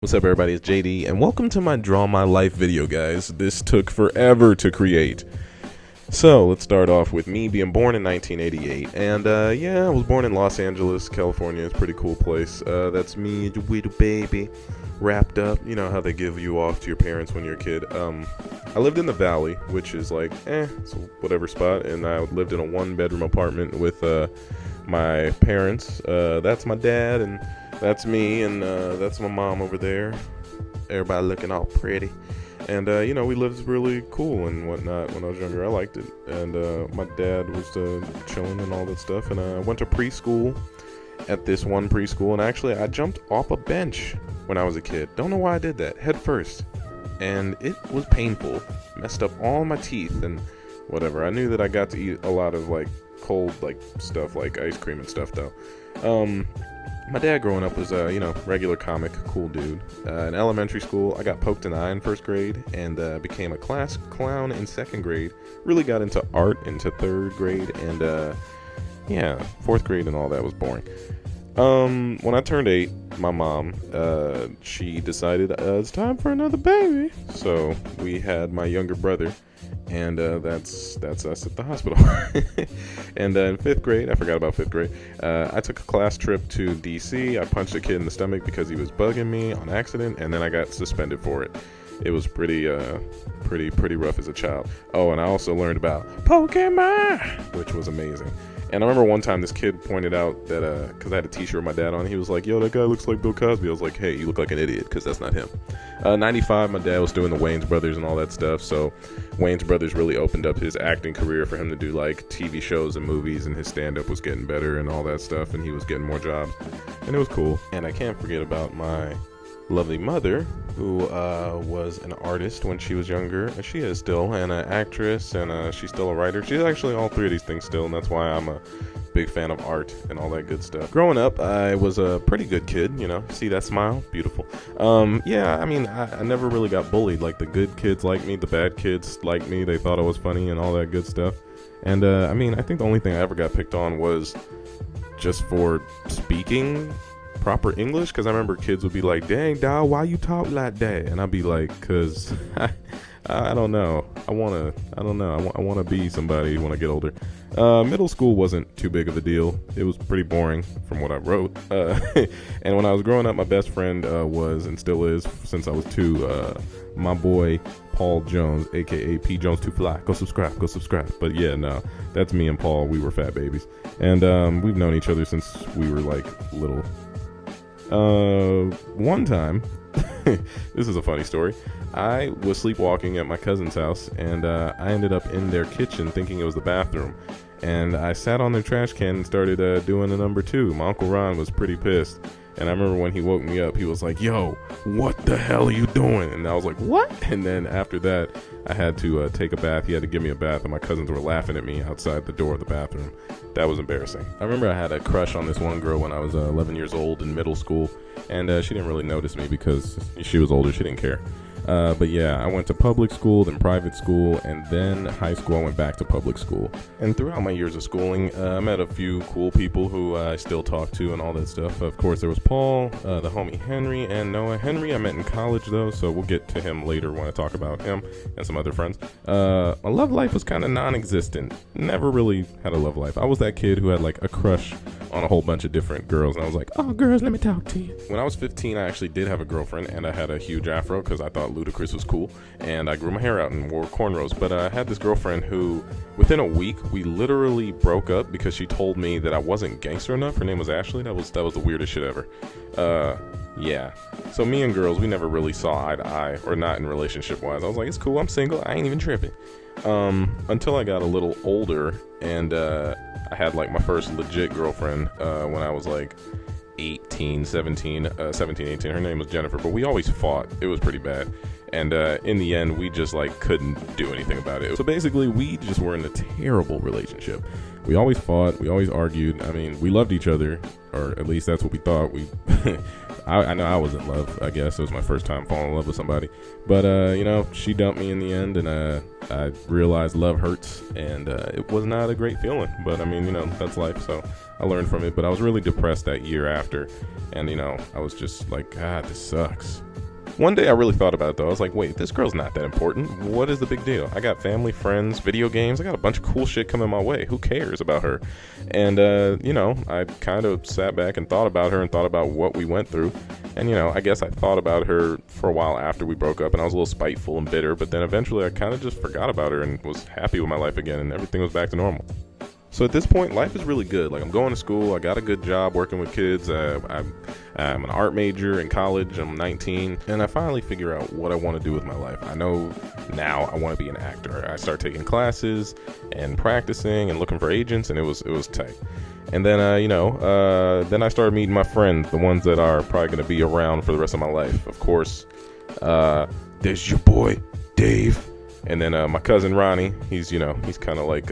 What's up, everybody? It's JD, and welcome to my Draw My Life video, guys. This took forever to create. So, let's start off with me being born in 1988, and yeah, I was born in Los Angeles, California. It's a pretty cool place. That's me, the little baby, wrapped up. You know how they give you off to your parents when you're a kid. I lived in the Valley, which is like, it's whatever spot, and I lived in a one-bedroom apartment with my parents. That's my dad, and that's me, and that's my mom over there. Everybody looking all pretty. And, we lived really cool and whatnot when I was younger. I liked it. And my dad was chilling and all that stuff. And I went to preschool at this one preschool. And actually, I jumped off a bench when I was a kid. Don't know why I did that. Head first. And it was painful. Messed up all my teeth and whatever. I knew that I got to eat a lot of, cold, stuff like ice cream and stuff, though. My dad growing up was regular comic, cool dude. In elementary school, I got poked in the eye in first grade and became a class clown in second grade. Really got into art into third grade, and fourth grade and all that was boring. When I turned 8, my mom, she decided it's time for another baby. So we had my younger brother, and that's us at the hospital. And in 5th grade, I forgot about 5th grade, I took a class trip to DC. I punched a kid in the stomach because he was bugging me on accident, and then I got suspended for it. It was pretty rough as a child. Oh, and I also learned about Pokemon, which was amazing. And I remember one time this kid pointed out that, because I had a t-shirt with my dad on, he was like, yo, that guy looks like Bill Cosby. I was like, hey, you look like an idiot, because that's not him. 95, my dad was doing the Wayans Brothers and all that stuff, so Wayans Brothers really opened up his acting career for him to do, TV shows and movies, and his stand-up was getting better and all that stuff, and he was getting more jobs, and it was cool. And I can't forget about my lovely mother, who was an artist when she was younger. She is still, and an actress, and she's still a writer. She's actually all three of these things still, and that's why I'm a big fan of art and all that good stuff. Growing up, I was a pretty good kid, See that smile? Beautiful. I never really got bullied. Like, the good kids liked me, the bad kids liked me, they thought I was funny and all that good stuff. And, I think the only thing I ever got picked on was just for speaking proper English, because I remember kids would be like, dang, dawg, why you talk like that? And I'd be like, because I don't know. I want to be somebody when I get older. Middle school wasn't too big of a deal. It was pretty boring from what I wrote. And when I was growing up, my best friend was, and still is, since I was 2, my boy Paul Jones, aka P Jones Too Fly. Go subscribe. But yeah, no, that's me and Paul. We were fat babies, and we've known each other since we were little. One time, this is a funny story. I was sleepwalking at my cousin's house, and I ended up in their kitchen thinking it was the bathroom. And I sat on their trash can and started doing a number 2. My Uncle Ron was pretty pissed. And I remember when he woke me up, he was like, yo, what the hell are you doing? And I was like, what? And then after that, I had to take a bath. He had to give me a bath, and my cousins were laughing at me outside the door of the bathroom. That was embarrassing. I remember I had a crush on this one girl when I was 11 years old in middle school, and she didn't really notice me because she was older. She didn't care. But yeah, I went to public school, then private school, and then high school. I went back to public school. And throughout my years of schooling, I met a few cool people who I still talk to and all that stuff. Of course, there was Paul, the homie Henry, and Noah. Henry I met in college, though, so we'll get to him later when I talk about him and some other friends. My love life was kind of non-existent. Never really had a love life. I was that kid who had, a crush on a whole bunch of different girls, and I was like, oh, girls, let me talk to you. When I was 15, I actually did have a girlfriend, and I had a huge afro because I thought Ludacris was cool, and I grew my hair out and wore cornrows. But I had this girlfriend who, within a week, we literally broke up because she told me that I wasn't gangster enough. Her name was Ashley. That was the weirdest shit ever. Yeah. So me and girls, we never really saw eye to eye, or not in relationship wise. I was like, it's cool, I'm single, I ain't even tripping. Until I got a little older, and I had my first legit girlfriend when I was 18. Her name was Jennifer, but we always fought. It was pretty bad. And in the end, we just couldn't do anything about it. So basically, we just were in a terrible relationship. We always fought. We always argued. I mean, we loved each other, or at least that's what we thought. I know I was in love. I guess it was my first time falling in love with somebody. But she dumped me in the end, and I realized love hurts, and it was not a great feeling. But that's life. So I learned from it. But I was really depressed that year after, and I was just like, God, this sucks. One day I really thought about it though. I was like, wait, this girl's not that important. What is the big deal? I got family, friends, video games. I got a bunch of cool shit coming my way. Who cares about her? And, I kind of sat back and thought about her and thought about what we went through. And, I guess I thought about her for a while after we broke up, and I was a little spiteful and bitter, but then eventually I kind of just forgot about her and was happy with my life again, and everything was back to normal. So at this point, life is really good. Like, I'm going to school, I got a good job working with kids, I'm an art major in college, I'm 19, and I finally figure out what I want to do with my life. I know now I want to be an actor. I start taking classes and practicing and looking for agents, and it was tight. And then, then I started meeting my friends, the ones that are probably going to be around for the rest of my life. Of course, there's your boy, Dave, and then my cousin Ronnie. He's kind of like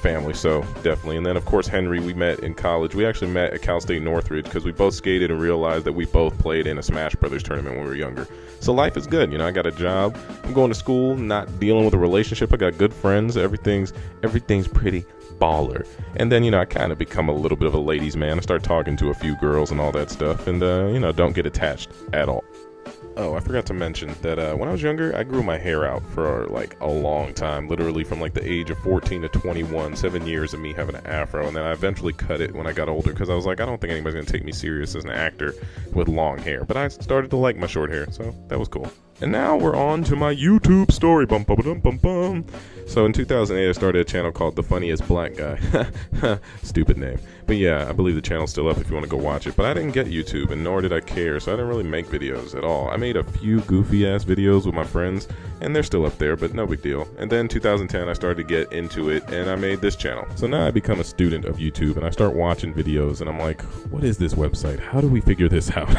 family, so definitely. And then of course Henry, we met in college. We actually met at Cal State Northridge because we both skated and realized that we both played in a Smash Brothers tournament when we were younger. So life is good. I got a job, I'm going to school, not dealing with a relationship, I got good friends, everything's pretty baller. And then I kind of become a little bit of a ladies man. I start talking to a few girls and all that stuff, and don't get attached at all. Oh, I forgot to mention that when I was younger, I grew my hair out for like a long time, literally from like the age of 14 to 21, 7 years of me having an afro, and then I eventually cut it when I got older because I was like, I don't think anybody's going to take me serious as an actor with long hair, but I started to like my short hair, so that was cool. And now we're on to my YouTube story. Bum, bum, bum, bum, bum. So in 2008, I started a channel called The Funniest Black Guy. Stupid name. But yeah, I believe the channel's still up if you want to go watch it. But I didn't get YouTube, and nor did I care, so I didn't really make videos at all. I made a few goofy-ass videos with my friends, and they're still up there, but no big deal. And then 2010, I started to get into it, and I made this channel. So now I become a student of YouTube, and I start watching videos, and I'm like, what is this website? How do we figure this out?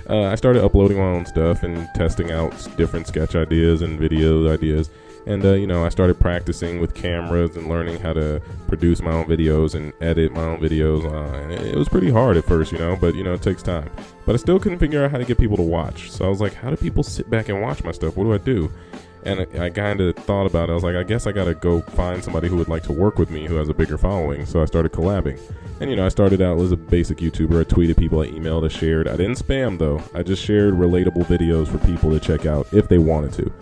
I started uploading my own stuff and testing out different sketch ideas and video ideas. And, I started practicing with cameras and learning how to produce my own videos and edit my own videos. And it was pretty hard at first, but, it takes time. But I still couldn't figure out how to get people to watch. So I was like, how do people sit back and watch my stuff? What do I do? And I kind of thought about it. I was like, I guess I got to go find somebody who would like to work with me who has a bigger following. So I started collabing. And, I started out as a basic YouTuber. I tweeted people, I emailed, I shared. I didn't spam, though. I just shared relatable videos for people to check out if they wanted to.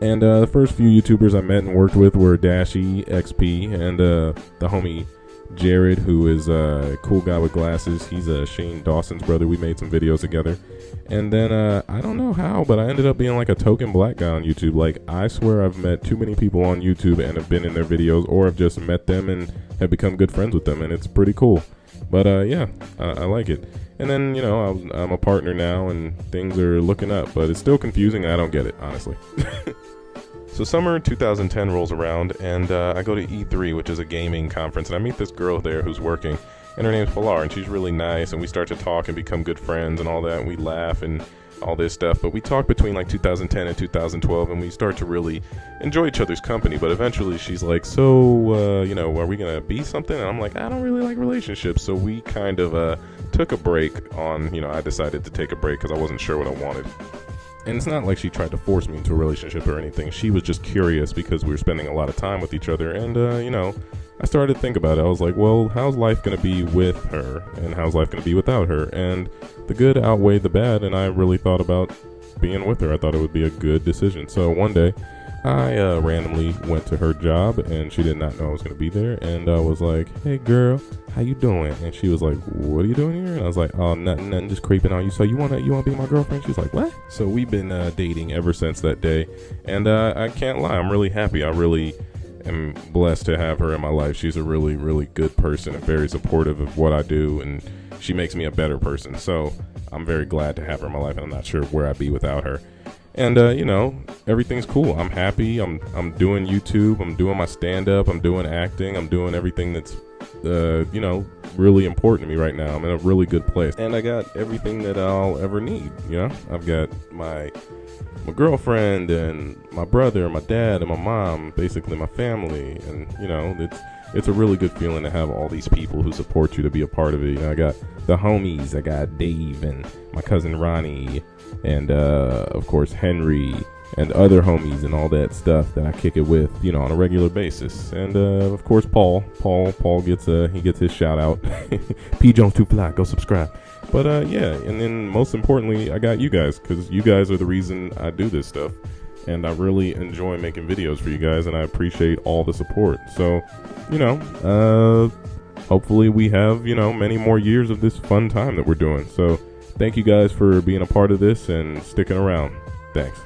And the first few YouTubers I met and worked with were Dashy, XP, and the homie Jared, who is a cool guy with glasses. He's Shane Dawson's brother. We made some videos together. And then I don't know how, but I ended up being like a token black guy on YouTube. Like, I swear I've met too many people on YouTube and have been in their videos, or I've just met them and have become good friends with them, and it's pretty cool. But yeah, I like it. And then, I'm a partner now, and things are looking up, but it's still confusing. I don't get it, honestly. So summer 2010 rolls around, and I go to E3, which is a gaming conference, and I meet this girl there who's working, and her name's Pilar, and she's really nice, and we start to talk and become good friends and all that, and we laugh and all this stuff. But we talk between like 2010 and 2012, and we start to really enjoy each other's company. But eventually she's like, so are we gonna be something? And I'm like, I don't really like relationships. So we kind of took a break on, I decided to take a break because I wasn't sure what I wanted. And it's not like she tried to force me into a relationship or anything. She was just curious because we were spending a lot of time with each other. And, I started to think about it. I was like, well, how's life going to be with her? And how's life going to be without her? And the good outweighed the bad. And I really thought about being with her. I thought it would be a good decision. So one day, I randomly went to her job, and she did not know I was going to be there. And I was like, hey, girl, how you doing? And she was like, what are you doing here? And I was like, oh, nothing, just creeping on you. So you want to be my girlfriend? She's like, what? So we've been dating ever since that day. And I can't lie, I'm really happy. I really am blessed to have her in my life. She's a really, really good person and very supportive of what I do. And she makes me a better person. So I'm very glad to have her in my life. And I'm not sure where I'd be without her. And, everything's cool. I'm happy. I'm doing YouTube. I'm doing my stand-up. I'm doing acting. I'm doing everything that's, really important to me right now. I'm in a really good place. And I got everything that I'll ever need, I've got my girlfriend and my brother and my dad and my mom, basically my family. And, it's a really good feeling to have all these people who support you to be a part of it. I got the homies. I got Dave and my cousin Ronnie and, of course, Henry and other homies and all that stuff that I kick it with, on a regular basis. And, of course, Paul gets his shout out. P. Jones 2 Fly, go subscribe. But yeah, and then most importantly, I got you guys, because you guys are the reason I do this stuff. And I really enjoy making videos for you guys, and I appreciate all the support. So, hopefully we have, many more years of this fun time that we're doing. So thank you guys for being a part of this and sticking around. Thanks.